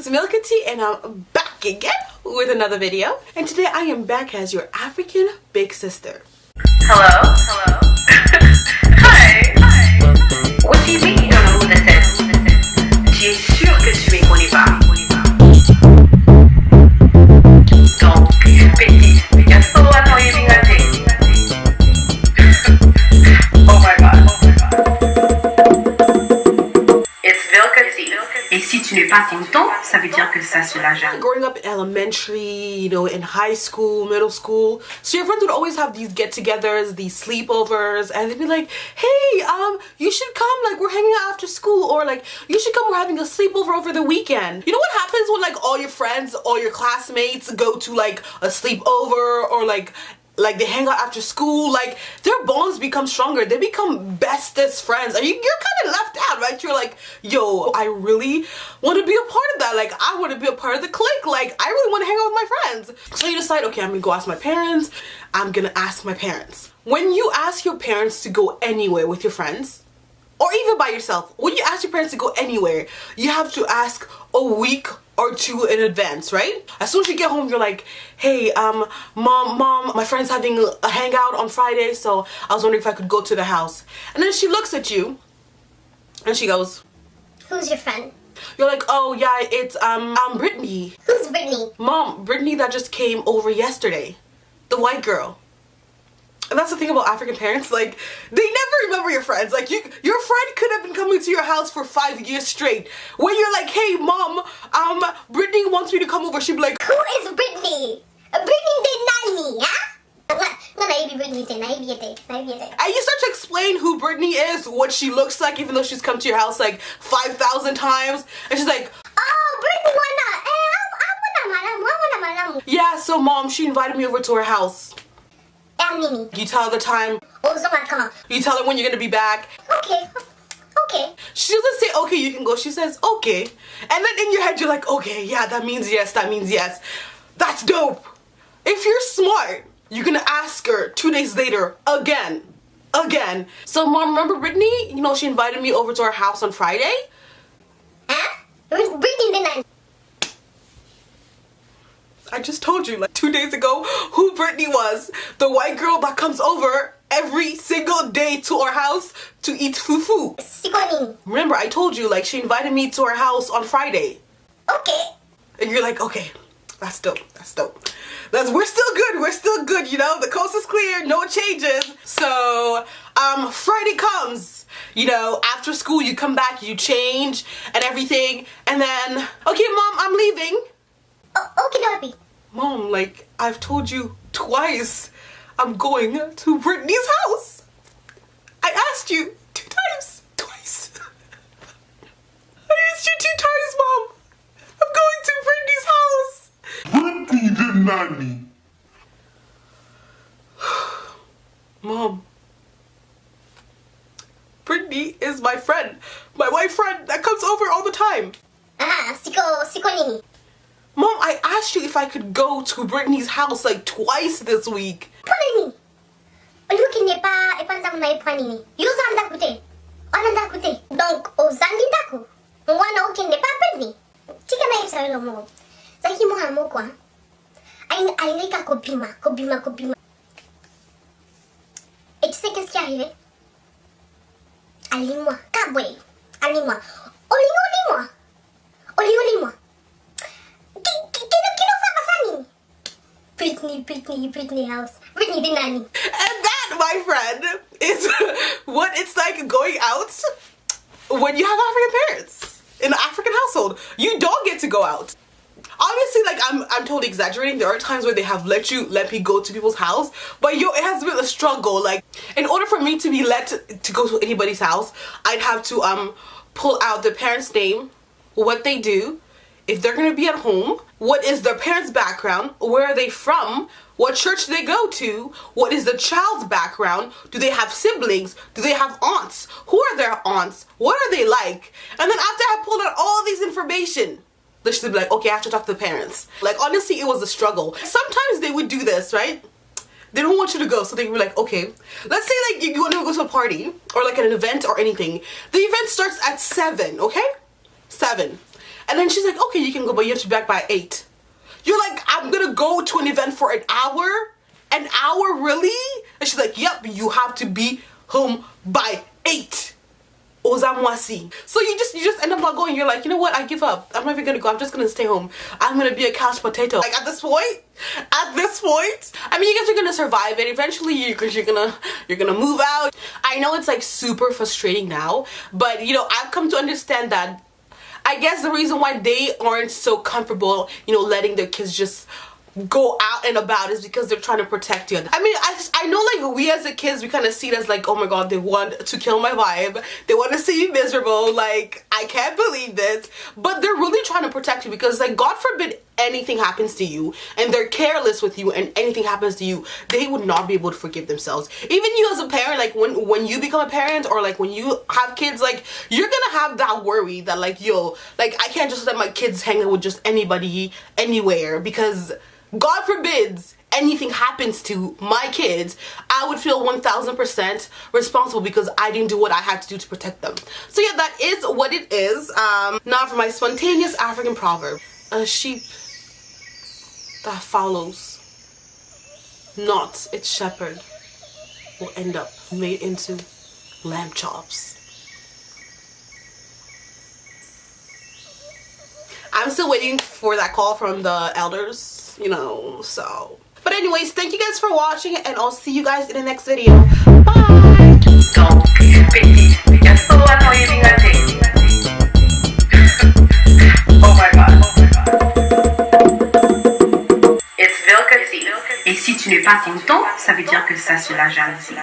it's MilcaT and I'm back again with another video. And today I am back as your African big sister. Hello? Hello? Hi. Hi. What do you mean you don't know who this is? Tu es sûr que tu me connais pas? Donc, petit, you're so annoying à dire. Oh my god. It's MilcaT. Et si tu n'es pas content, ça veut dire que ça se la gêne. Growing up in elementary, you know, in high school, middle school, so your friends would always have these get-togethers, these sleepovers, and they'd be like, hey, you should come, like, we're hanging out after school, or like, you should come, we're having a sleepover over the weekend. You know what happens when like all your friends, all your classmates go to like a sleepover, or like they hang out after school, like their bonds become stronger, they become bestest friends, and you're kind of left out, right? You're like, yo, I really want to be a part of that, like I want to be a part of the clique, like I really want to hang out with my friends. So you decide, okay, I'm gonna go ask my parents, I'm gonna ask my parents. When you ask your parents to go anywhere with your friends, or even by yourself, when you ask your parents to go anywhere, you have to ask a week or two in advance, right? As soon as you get home, you're like, hey, mom, my friend's having a hangout on Friday, so I was wondering if I could go to the house. And then she looks at you and she goes, who's your friend? You're like, oh yeah, it's Brittany. Who's Brittany? Mom, Brittany that just came over yesterday. The white girl. And that's the thing about African parents, like, they never remember your friends. Like, your friend could have been coming to your house for 5 years straight. When you're like, hey, mom, Brittany wants me to come over, she'd be like, who is Brittany? Brittany did not me, huh? And you start to explain who Brittany is, what she looks like, even though she's come to your house like 5,000 times. And she's like, oh, Brittany, yeah, so mom, she invited me over to her house. You tell her the time. You tell her when you're gonna be back. Okay. She doesn't say, okay, you can go. She says, okay. And then in your head, you're like, okay, yeah, that means yes, that means yes. That's dope. If you're smart, you're gonna ask her 2 days later again. So mom, remember Brittany? You know, she invited me over to her house on Friday. Huh? Brittany did not. I just told you like 2 days ago who Brittany was. The white girl that comes over every single day to our house to eat fufu. Remember, I told you, like, she invited me to her house on Friday. Okay. And you're like, okay, that's dope. We're still good, you know? The coast is clear, no changes. So, Friday comes. You know, after school you come back, you change and everything. And then, okay, mom, I'm leaving. Okay, Dobby. Mom, like, I've told you twice I'm going to Brittany's house. I asked you 2 times. Twice. I asked you 2 times, Mom. I'm going to Brittany's house. Brittany did not need. Mom. Brittany is my friend. My white friend that comes over all the time. Siko. Mom, I asked you if I could go to Brittany's house like twice this week. Donc, et tu sais qu'est-ce qui est arrivé? Allez-moi, caboué, allez-moi. Oli-moi. Brittany house. Brittany the nanny. And that, my friend, is what it's like going out when you have African parents in an African household. You don't get to go out. Obviously, like, I'm totally exaggerating. There are times where they have let me go to people's house, but yo, it has been a struggle. Like, in order for me to be let to go to anybody's house, I'd have to pull out the parents' name, what they do, if they're gonna be at home, what is their parents' background, where are they from, what church do they go to, what is the child's background, do they have siblings, do they have aunts, who are their aunts, what are they like, and then after I pulled out all these information, they should be like, okay, I have to talk to the parents. Like, honestly, it was a struggle. Sometimes they would do this, right? They don't want you to go, so they would be like, okay, let's say like you want to go to a party or like an event or anything. The event starts at 7, okay? 7. And then she's like, okay, you can go, but you have to be back by 8. You're like, I'm gonna go to an event for an hour? An hour, really? And she's like, yep, you have to be home by 8. Ozamoisi. So you just end up not going. You're like, you know what? I give up. I'm not even gonna go. I'm just gonna stay home. I'm gonna be a couch potato. Like at this point, I mean, you guys are gonna survive it eventually. You're gonna move out. I know it's like super frustrating now, but you know, I've come to understand that. I guess the reason why they aren't so comfortable, you know, letting their kids just go out and about is because they're trying to protect you. I mean, I know like we as a kids, we kind of see it as like, oh my god, they want to kill my vibe, they want to see me miserable, like I can't believe this, but they're really trying to protect you because like God forbid anything happens to you and they're careless with you and anything happens to you, they would not be able to forgive themselves. Even you as a parent, like when you become a parent or like when you have kids, like you're gonna have that worry that like, yo, like I can't just let my kids hang out with just anybody anywhere because God forbids anything happens to my kids, I would feel 1000% responsible because I didn't do what I had to do to protect them. So yeah, that is what it is. Now for my spontaneous African proverb. A sheep that follows not its shepherd will end up made into lamb chops. I'm still waiting for that call from the elders, you know, so. But anyways, thank you guys for watching and I'll see you guys in the next video. Bye! Donc, petite, il y a so much more eating that thing. Oh my god. It's MilcaT. Et si tu n'es pas content, ça veut dire que ça, c'est la jalousie.